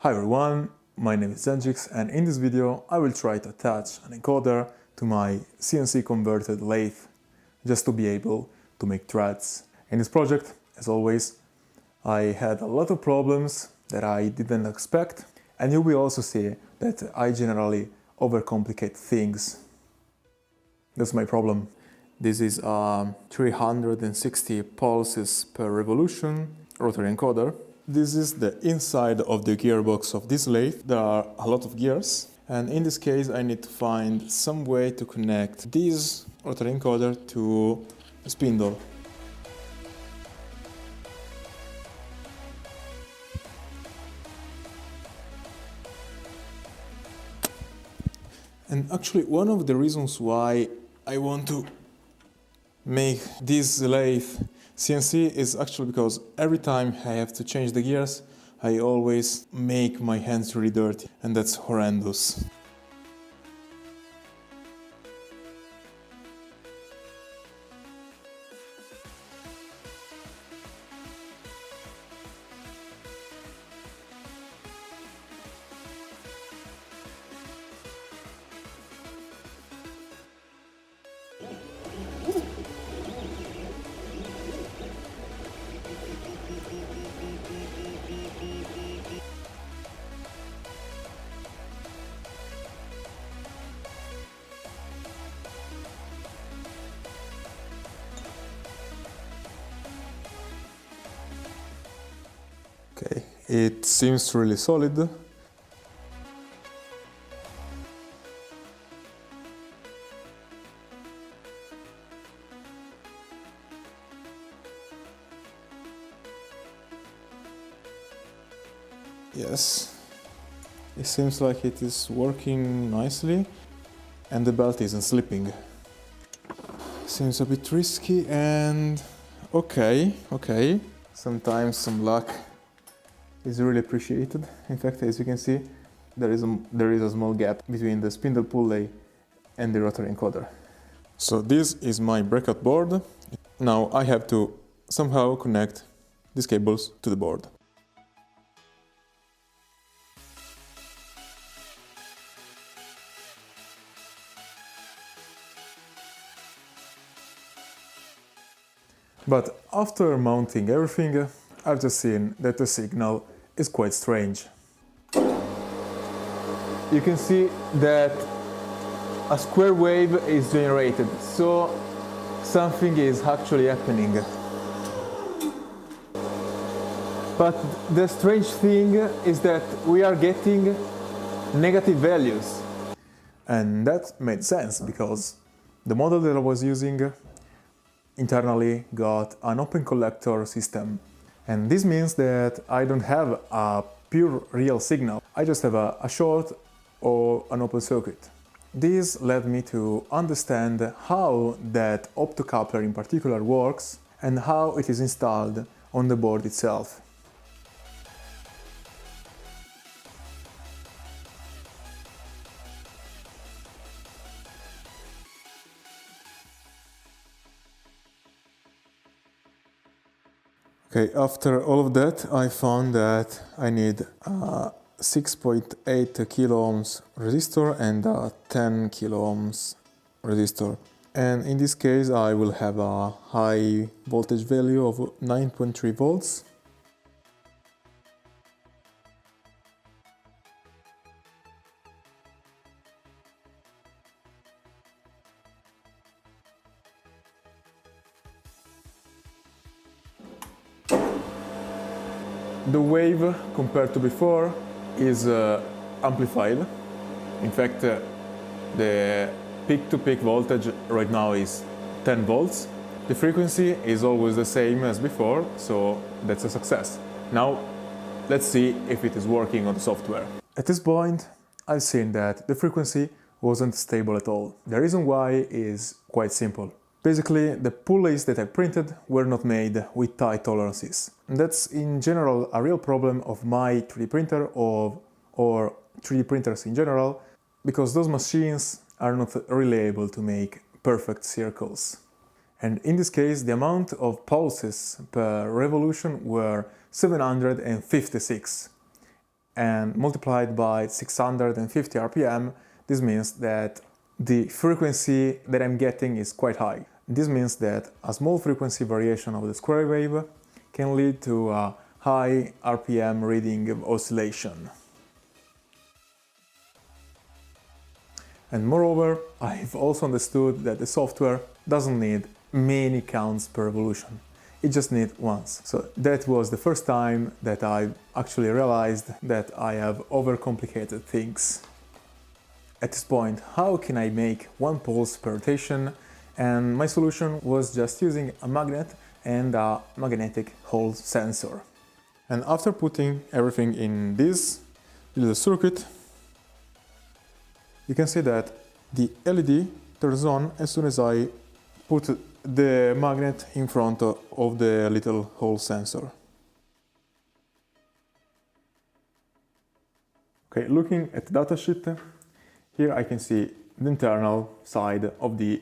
Hi everyone, my name is Zenjix, and in this video I will try to attach an encoder to my CNC converted lathe just to be able to make threads. In this project, as always, I had a lot of problems that I didn't expect, and you will also see that I generally overcomplicate things. That's my problem. This is a 360 pulses per revolution rotary encoder. This is the inside of the gearbox of this lathe. There are a lot of gears, and in this case I need to find some way to connect this rotary encoder to a spindle. And actually one of the reasons why I want to make this lathe CNC is actually because every time I have to change the gears, I always make my hands really dirty, and that's horrendous. Okay, it seems really solid. Yes, it seems like it is working nicely, and the belt isn't slipping. Seems a bit risky, and okay. Sometimes some luck is really appreciated. In fact, as you can see, there is a small gap between the spindle pulley and the rotary encoder. So this is my breakout board. Now I have to somehow connect these cables to the board. But after mounting everything, I've just seen that the signal is quite strange. You can see that a square wave is generated, so something is actually happening. But the strange thing is that we are getting negative values. And that made sense because the model that I was using internally got an open collector system. And this means that I don't have a pure real signal. I just have a short or an open circuit. This led me to understand how that optocoupler in particular works and how it is installed on the board itself. Okay, after all of that, I found that I need a 6.8 kilo ohms resistor and a 10 kilo ohms resistor. And in this case, I will have a high voltage value of 9.3 volts. The wave, compared to before, is amplified. In fact, the peak-to-peak voltage right now is 10 volts. The frequency is always the same as before, so that's a success. Now, let's see if it is working on the software. At this point, I've seen that the frequency wasn't stable at all. The reason why is quite simple. Basically, the pulleys that I printed were not made with tight tolerances. That's in general a real problem of my 3D printer or 3D printers in general, because those machines are not really able to make perfect circles. And in this case, the amount of pulses per revolution were 756. and multiplied by 650 RPM, this means that the frequency that I'm getting is quite high. This means that a small frequency variation of the square wave can lead to a high RPM reading of oscillation. And moreover, I've also understood that the software doesn't need many counts per evolution. It just needs once. So that was the first time that I actually realized that I have overcomplicated things. At this point, how can I make one pulse per rotation? And my solution was just using a magnet and a magnetic Hall sensor. And after putting everything in this little circuit, you can see that the LED turns on as soon as I put the magnet in front of the little Hall sensor. Okay, looking at the datasheet, here I can see the internal side of the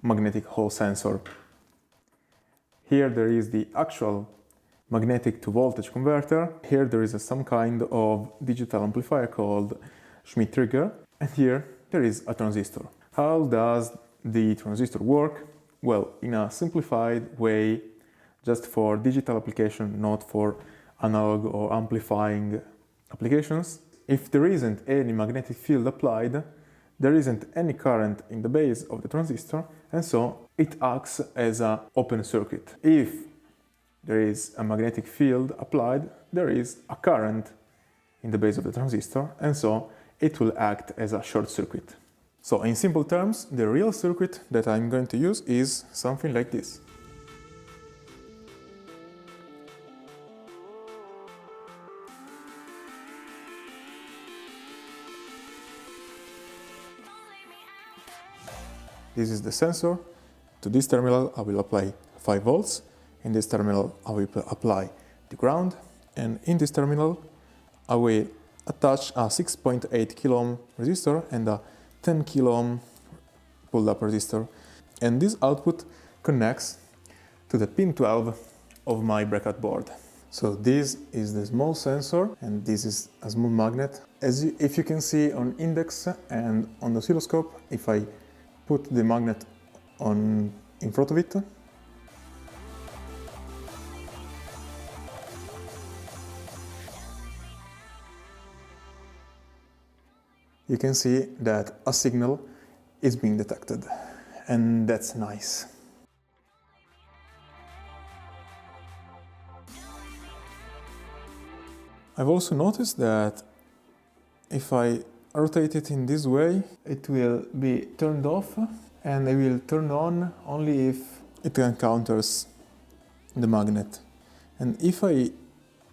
magnetic Hall sensor. Here there is the actual magnetic to voltage converter. Here there is some kind of digital amplifier called Schmitt trigger. And here there is a transistor. How does the transistor work? Well, in a simplified way, just for digital application, not for analog or amplifying applications. If there isn't any magnetic field applied, there isn't any current in the base of the transistor, and so it acts as an open circuit. If there is a magnetic field applied, there is a current in the base of the transistor, and so it will act as a short circuit. So in simple terms, the real circuit that I'm going to use is something like this. This is the sensor. To this terminal I will apply 5 volts. In this terminal I will apply the ground. And in this terminal I will attach a 6.8 kilo ohm resistor and a 10 kilo ohm pull-up resistor. And this output connects to the pin 12 of my breakout board. So this is the small sensor and this is a small magnet. If you can see on index and on the oscilloscope, if I put the magnet in front of it, you can see that a signal is being detected, and that's nice. I've also noticed that if I rotate it in this way, it will be turned off and it will turn on only if it encounters the magnet. And if I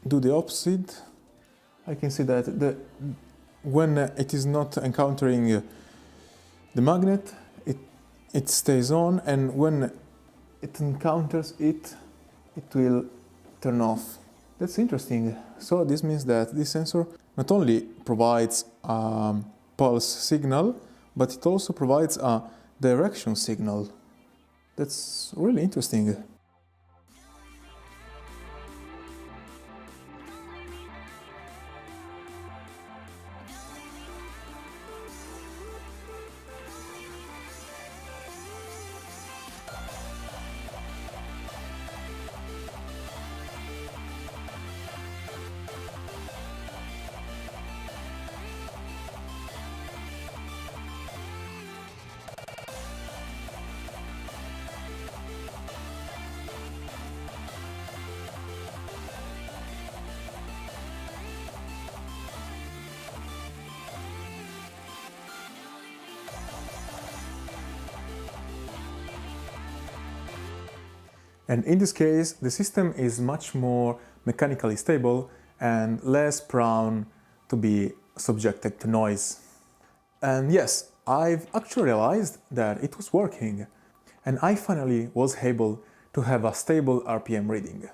do the opposite, I can see that when it is not encountering the magnet, it stays on, and when it encounters it, it will turn off. That's interesting. So this means that this sensor not only provides a pulse signal, but it also provides a direction signal. That's really interesting. And in this case, the system is much more mechanically stable and less prone to be subjected to noise. And yes, I've actually realized that it was working, and I finally was able to have a stable RPM reading.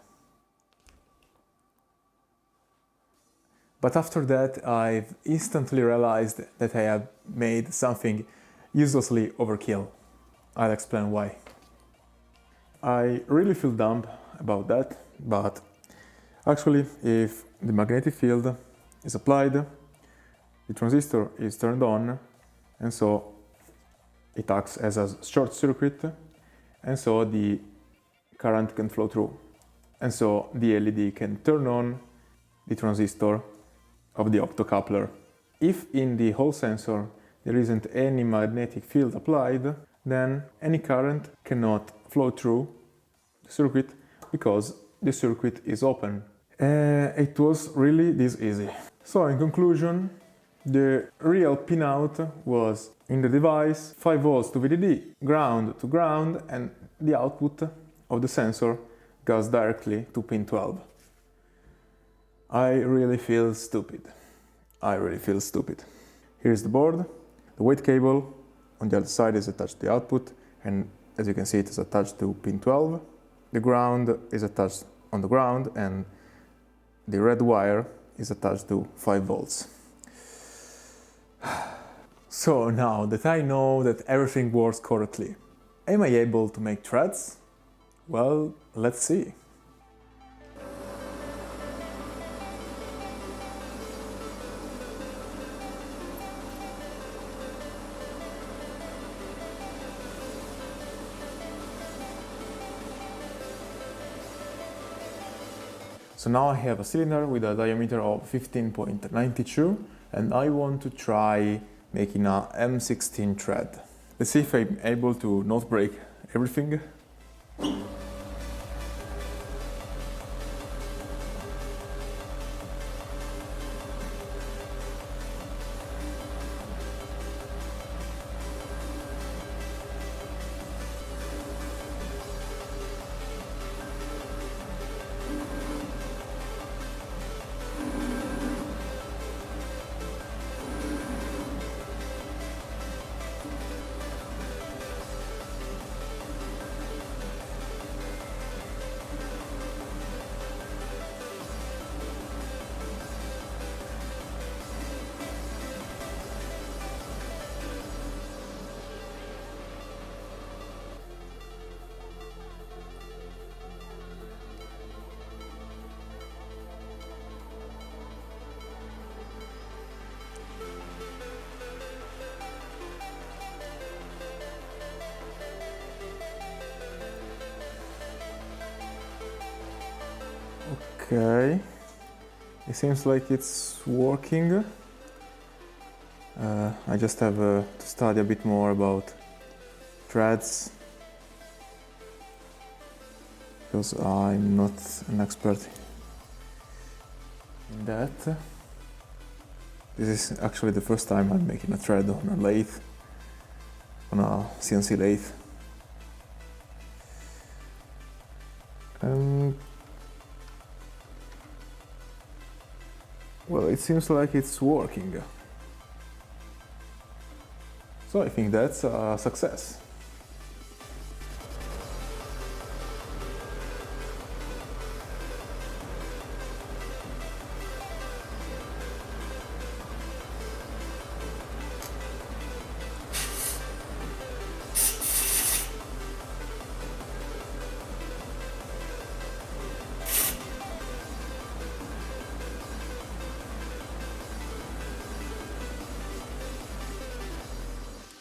But after that, I've instantly realized that I have made something uselessly overkill. I'll explain why. I really feel dumb about that, but actually, if the magnetic field is applied, the transistor is turned on, and so it acts as a short circuit, and so the current can flow through. And so the LED can turn on the transistor of the optocoupler. If in the Hall sensor there isn't any magnetic field applied, then any current cannot flow through the circuit because the circuit is open. It was really this easy. So in conclusion, the real pinout was in the device, 5 volts to VDD, ground to ground, and the output of the sensor goes directly to pin 12. I really feel stupid. Here's the board. The weight cable on the other side is attached to the output, and as you can see, it is attached to pin 12. The ground is attached on the ground, and the red wire is attached to 5 volts. So now that I know that everything works correctly, am I able to make threads? Well, let's see. So now I have a cylinder with a diameter of 15.92 and I want to try making a M16 thread. Let's see if I'm able to not break everything. Okay, it seems like it's working. I just have to study a bit more about threads because I'm not an expert in that. This is actually the first time I'm making a thread on a lathe, on a CNC lathe. Well, it seems like it's working. So I think that's a success.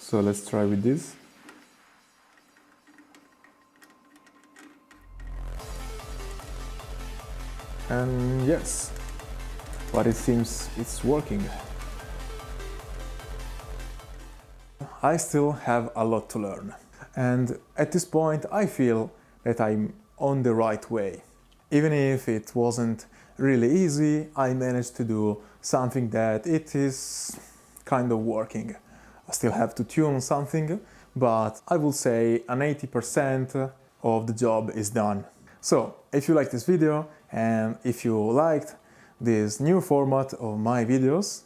So let's try with this. And yes, but it seems it's working. I still have a lot to learn. And at this point I feel that I'm on the right way. Even if it wasn't really easy, I managed to do something that it is kind of working. I still have to tune something, but I will say an 80% of the job is done. So, if you liked this video and if you liked this new format of my videos,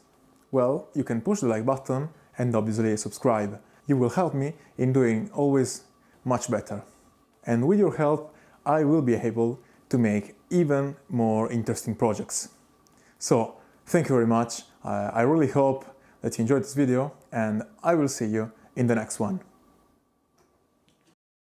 well, you can push the like button and obviously subscribe. You will help me in doing always much better. And with your help, I will be able to make even more interesting projects. So, thank you very much. I really hope that you enjoyed this video and I will see you in the next one.